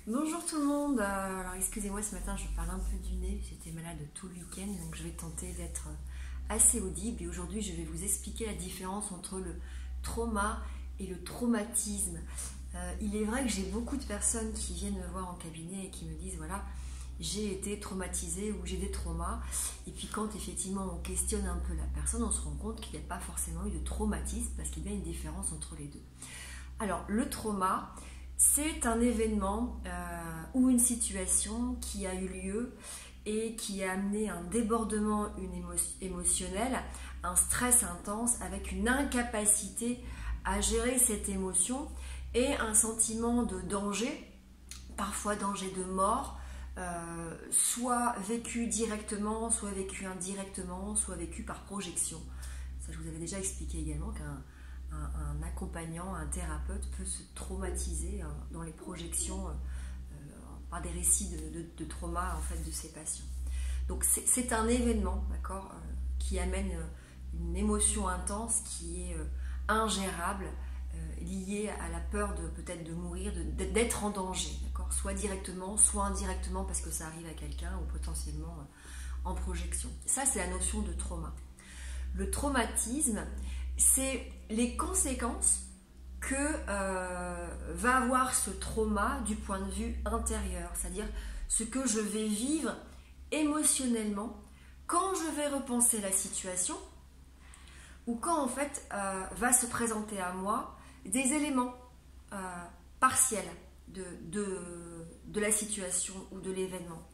Bonjour tout le monde, alors excusez-moi ce matin je parle un peu du nez, j'étais malade tout le week-end donc je vais tenter d'être assez audible et aujourd'hui je vais vous expliquer la différence entre le trauma et le traumatisme. Il est vrai que j'ai beaucoup de personnes qui viennent me voir en cabinet et qui me disent voilà, j'ai été traumatisée ou j'ai des traumas, et puis quand effectivement on questionne un peu la personne, on se rend compte qu'il n'y a pas forcément eu de traumatisme parce qu'il y a une différence entre les deux. Alors le trauma, c'est un événement ou une situation qui a eu lieu et qui a amené un débordement émotionnel, un stress intense avec une incapacité à gérer cette émotion et un sentiment de danger, parfois danger de mort, soit vécu directement, soit vécu indirectement, soit vécu par projection. Ça, je vous avais déjà expliqué également qu'un accompagnant, un thérapeute peut se traumatiser dans les projections par des récits de trauma en fait, de ses patients. Donc c'est un événement, d'accord, qui amène une émotion intense qui est ingérable, liée à la peur de peut-être de mourir, d'être en danger, d'accord, soit directement, soit indirectement parce que ça arrive à quelqu'un ou potentiellement en projection. Ça, c'est la notion de trauma. Le traumatisme, c'est les conséquences que va avoir ce trauma du point de vue intérieur, c'est-à-dire ce que je vais vivre émotionnellement quand je vais repenser la situation ou quand en fait va se présenter à moi des éléments partiels de la situation ou de l'événement,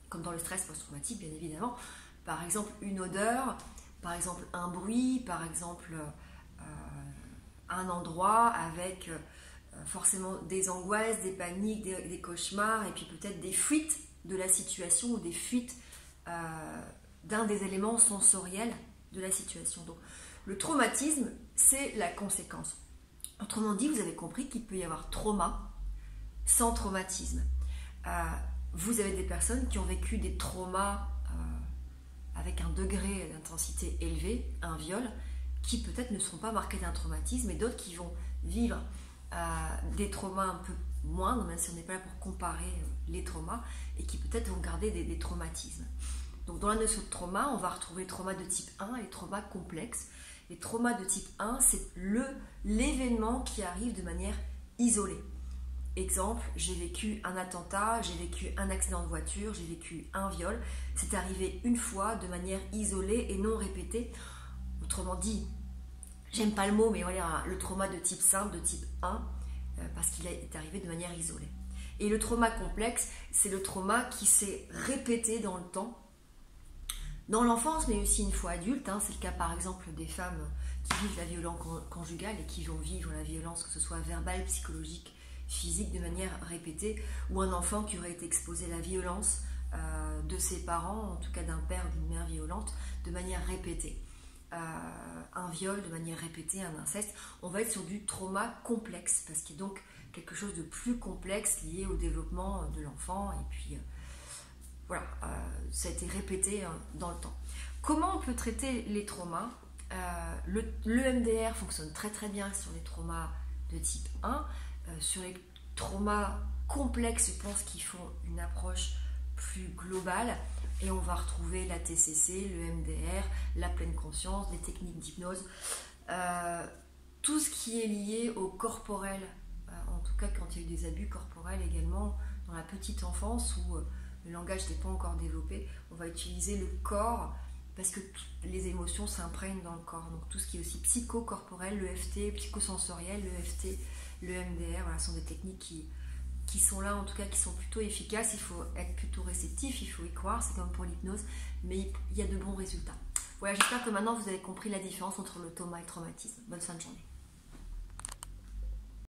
comme dans le stress post-traumatique bien évidemment, par exemple une odeur, par exemple un bruit, par exemple un endroit avec forcément des angoisses, des paniques, des cauchemars et puis peut-être des fuites de la situation ou des fuites d'un des éléments sensoriels de la situation. Donc le traumatisme, c'est la conséquence. Autrement dit, vous avez compris qu'il peut y avoir trauma sans traumatisme. Vous avez des personnes qui ont vécu des traumas avec un degré d'intensité élevé, un viol, qui peut-être ne seront pas marqués d'un traumatisme, et d'autres qui vont vivre des traumas un peu moindres, même si on n'est pas là pour comparer les traumas, et qui peut-être vont garder des traumatismes. Donc dans la notion de trauma, on va retrouver les traumas de type 1 et les traumas complexes. Les traumas de type 1, c'est l'événement qui arrive de manière isolée. Exemple, j'ai vécu un attentat, j'ai vécu un accident de voiture, j'ai vécu un viol. C'est arrivé une fois de manière isolée et non répétée. Autrement dit, j'aime pas le mot, mais voilà, le trauma de type simple, de type 1, parce qu'il est arrivé de manière isolée. Et le trauma complexe, c'est le trauma qui s'est répété dans le temps, dans l'enfance, mais aussi une fois adulte. C'est le cas par exemple des femmes qui vivent la violence conjugale et qui vont vivre la violence, que ce soit verbale, psychologique, physique, de manière répétée, ou un enfant qui aurait été exposé à la violence de ses parents, en tout cas d'un père ou d'une mère violente, de manière répétée. Un viol de manière répétée, un inceste, on va être sur du trauma complexe, parce qu'il y a donc quelque chose de plus complexe lié au développement de l'enfant, et puis voilà, ça a été répété dans le temps. Comment on peut traiter les traumas? Le MDR fonctionne très très bien sur les traumas de type 1. Sur les traumas complexes, je pense qu'ils font une approche plus globale, et on va retrouver la TCC, le MDR, la pleine conscience, les techniques d'hypnose, tout ce qui est lié au corporel, en tout cas quand il y a eu des abus corporels également dans la petite enfance où le langage n'est pas encore développé, on va utiliser le corps parce que les émotions s'imprègnent dans le corps. Donc tout ce qui est aussi psychocorporel, l'EFT, psychosensoriel, l'EFT, le MDR, voilà, sont des techniques qui sont là, en tout cas qui sont plutôt efficaces. Il faut être plutôt réceptif, il faut y croire, c'est comme pour l'hypnose, mais il y a de bons résultats. Voilà, j'espère que maintenant vous avez compris la différence entre le trauma et le traumatisme. Bonne fin de journée.